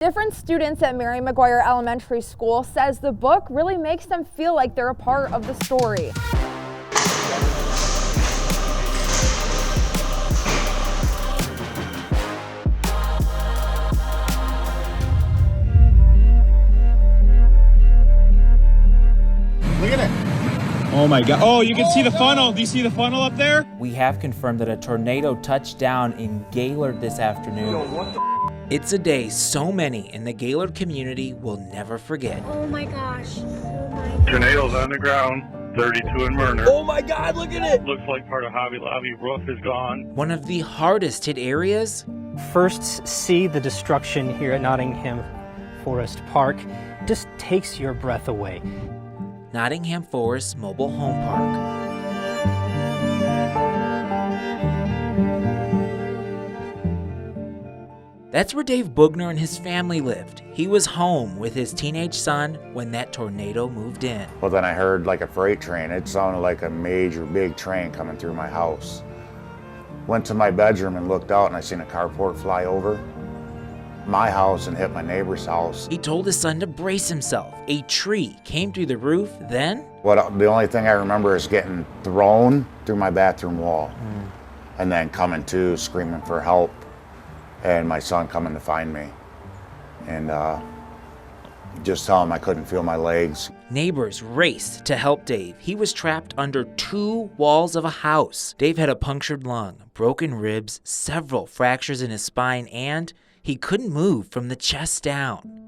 Different students at Mary McGuire Elementary School says the book really makes them feel like they're a part of the story. Look at it. Oh my God. Oh, you can see the funnel. Do you see the funnel up there? We have confirmed that a tornado touched down in Gaylord this afternoon. It's a day so many in the Gaylord community will never forget. Oh my gosh. Oh my. Tornadoes on the ground, 32 in Myrna. Oh my God, look at it! Looks like part of Hobby Lobby roof is gone. One of the hardest hit areas. First, see the destruction here at Nottingham Forest Park. Just takes your breath away. Nottingham Forest Mobile Home Park. That's where Dave Bugner and his family lived. He was home with his teenage son when that tornado moved in. Well, then I heard like a freight train. It sounded like a major big train coming through my house. Went to my bedroom and looked out and I seen a carport fly over my house and hit my neighbor's house. He told his son to brace himself. A tree came through the roof, then... The only thing I remember is getting thrown through my bathroom wall and then coming to, screaming for help, and my son coming to find me. And just tell him I couldn't feel my legs. Neighbors raced to help Dave. He was trapped under 2 walls of a house. Dave had a punctured lung, broken ribs, several fractures in his spine, and he couldn't move from the chest down.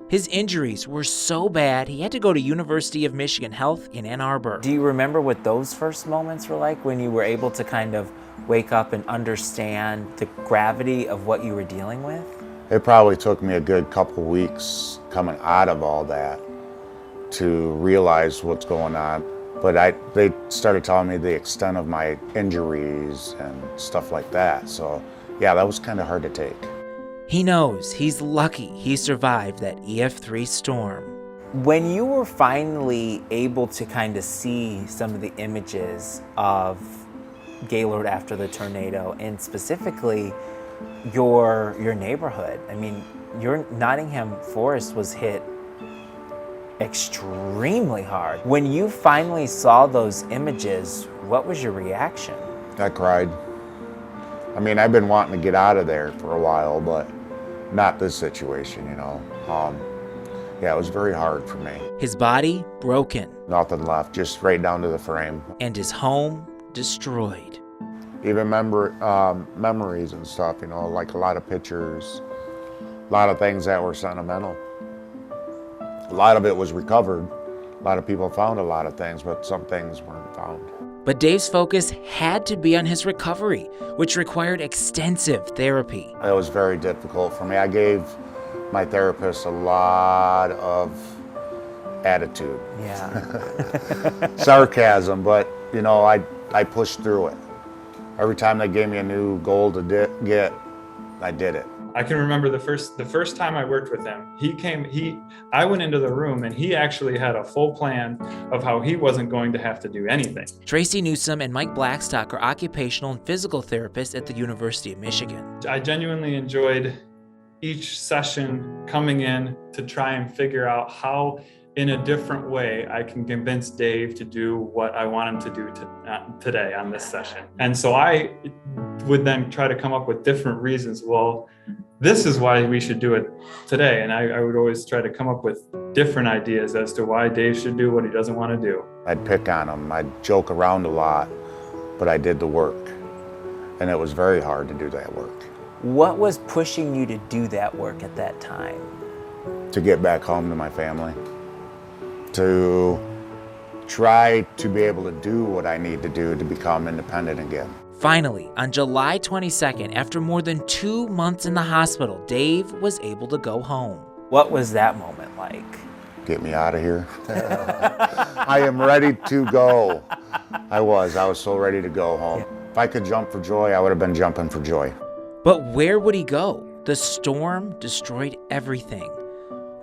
His injuries were so bad, he had to go to University of Michigan Health in Ann Arbor. Do you remember what those first moments were like when you were able to kind of wake up and understand the gravity of what you were dealing with? It probably took me a good couple weeks coming out of all that to realize what's going on. But they started telling me the extent of my injuries and stuff like that. So yeah, that was kind of hard to take. He knows he's lucky he survived that EF3 storm. When you were finally able to kind of see some of the images of Gaylord after the tornado, and specifically your neighborhood, I mean, your Nottingham Forest was hit extremely hard. When you finally saw those images, what was your reaction? I cried. I mean, I've been wanting to get out of there for a while, but not this situation, you know. Yeah, it was very hard for me. His body broken. Nothing left, just right down to the frame. And his home destroyed. Even memories and stuff, you know, like a lot of pictures, a lot of things that were sentimental. A lot of it was recovered. A lot of people found a lot of things, but some things weren't found. But Dave's focus had to be on his recovery, which required extensive therapy. It was very difficult for me. I gave my therapist a lot of attitude. Yeah. Sarcasm, but you know, I pushed through it. Every time they gave me a new goal to get, I did it. I can remember the first time I worked with him, I went into the room and he actually had a full plan of how he wasn't going to have to do anything. Tracy Newsom and Mike Blackstock are occupational and physical therapists at the University of Michigan. I genuinely enjoyed each session coming in to try and figure out how, in a different way, I can convince Dave to do what I want him to do today on this session. And so I would then try to come up with different reasons. Well, this is why we should do it today. And I would always try to come up with different ideas as to why Dave should do what he doesn't want to do. I'd pick on him, I'd joke around a lot, but I did the work. And it was very hard to do that work. What was pushing you to do that work at that time? To get back home to my family. To try to be able to do what I need to do to become independent again. Finally, on July 22nd, after more than 2 months in the hospital, Dave was able to go home. What was that moment like? Get me out of here. I am ready to go. I was so ready to go home. If I could jump for joy, I would have been jumping for joy. But where would he go? The storm destroyed everything.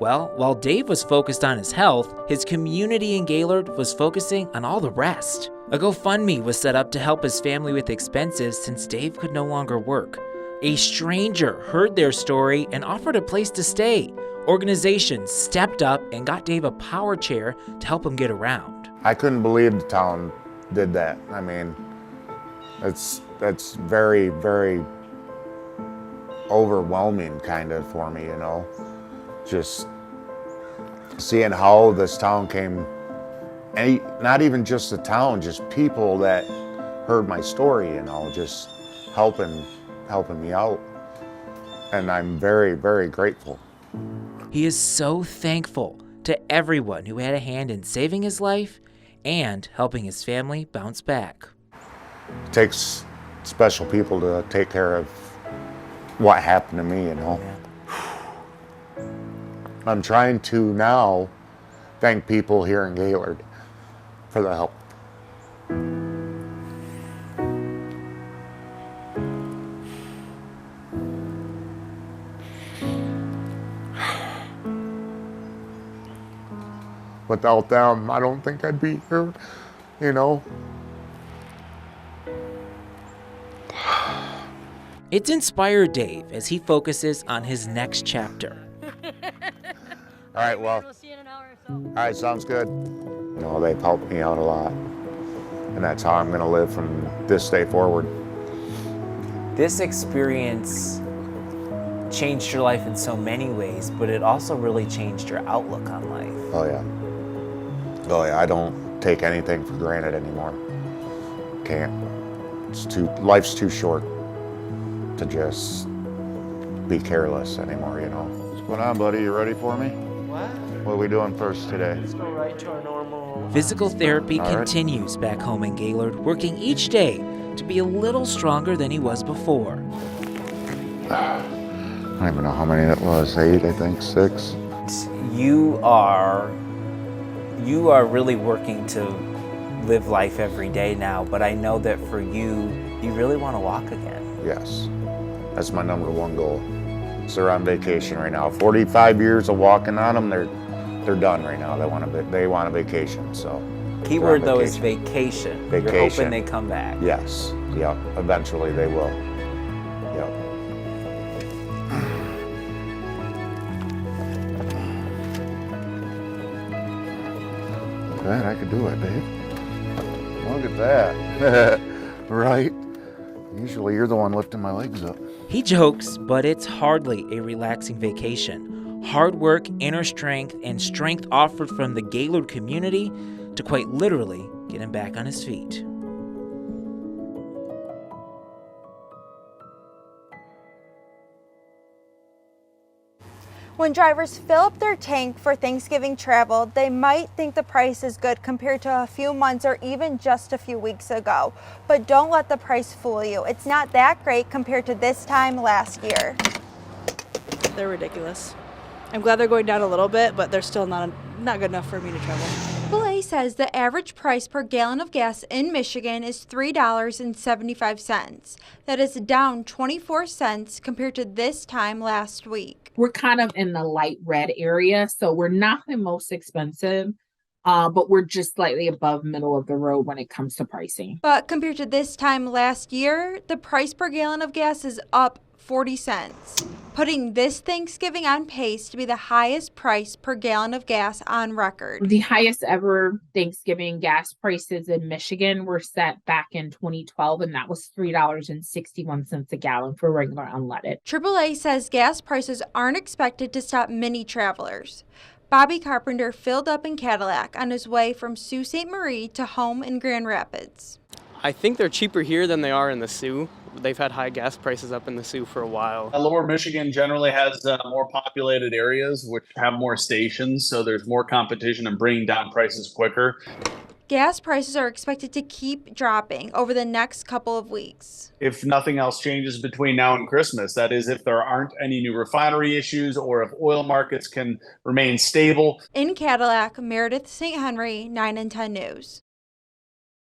Well, while Dave was focused on his health, his community in Gaylord was focusing on all the rest. A GoFundMe was set up to help his family with expenses since Dave could no longer work. A stranger heard their story and offered a place to stay. Organizations stepped up and got Dave a power chair to help him get around. I couldn't believe the town did that. I mean, that's very, very overwhelming kind of for me, you know. Just seeing how this town came, and not even just the town, just people that heard my story, you know, just helping me out. And I'm very, very grateful. He is so thankful to everyone who had a hand in saving his life and helping his family bounce back. It takes special people to take care of what happened to me, you know. I'm trying to now thank people here in Gaylord for the help. Without them, I don't think I'd be here, you know. It's inspired Dave as he focuses on his next chapter. All right, well, We'll see you in an hour or so. all right, sounds good. You know, they've helped me out a lot, and that's how I'm gonna live from this day forward. This experience changed your life in so many ways, but it also really changed your outlook on life. Oh yeah. Oh yeah, I don't take anything for granted anymore. Can't. Life's too short to just be careless anymore, you know. What's going on, buddy? You ready for me? What are we doing first today? Let's go right to our normal. Physical therapy All right. continues back home in Gaylord, working each day to be a little stronger than he was before. I don't even know how many it was. 8, I think, 6. You are really working to live life every day now, but I know that for you really want to walk again. Yes, that's my #1 goal. So they're on vacation right now. 45 years of walking on them, they're done right now. They want a vacation, so. Keyword they're though on is vacation. You're Vacation. hoping they come back. Yes, yep, eventually they will. Yep. Glad I could do it, babe. Look at that. Right? Usually you're the one lifting my legs up. He jokes, but it's hardly a relaxing vacation. Hard work, inner strength, and strength offered from the Gaylord community to quite literally get him back on his feet. When drivers fill up their tank for Thanksgiving travel, they might think the price is good compared to a few months or even just a few weeks ago. But don't let the price fool you. It's not that great compared to this time last year. They're ridiculous. I'm glad they're going down a little bit, but they're still not good enough for me to travel. AAA says the average price per gallon of gas in Michigan is $3.75. That is down 24 cents compared to this time last week. We're kind of in the light red area, so we're not the most expensive, but we're just slightly above middle of the road when it comes to pricing. But compared to this time last year, the price per gallon of gas is up 40 cents, putting this Thanksgiving on pace to be the highest price per gallon of gas on record. The highest ever Thanksgiving gas prices in Michigan were set back in 2012, and that was $3.61 a gallon for regular unleaded. AAA says gas prices aren't expected to stop many travelers. Bobby Carpenter filled up in Cadillac on his way from Sault Ste. Marie to home in Grand Rapids. I think they're cheaper here than they are in the Sioux. They've had high gas prices up in the Sioux for a while. Lower Michigan generally has more populated areas which have more stations, so there's more competition in bringing down prices quicker. Gas prices are expected to keep dropping over the next couple of weeks. If nothing else changes between now and Christmas, that is, if there aren't any new refinery issues or if oil markets can remain stable. In Cadillac, Meredith St. Henry, 9 and 10 News.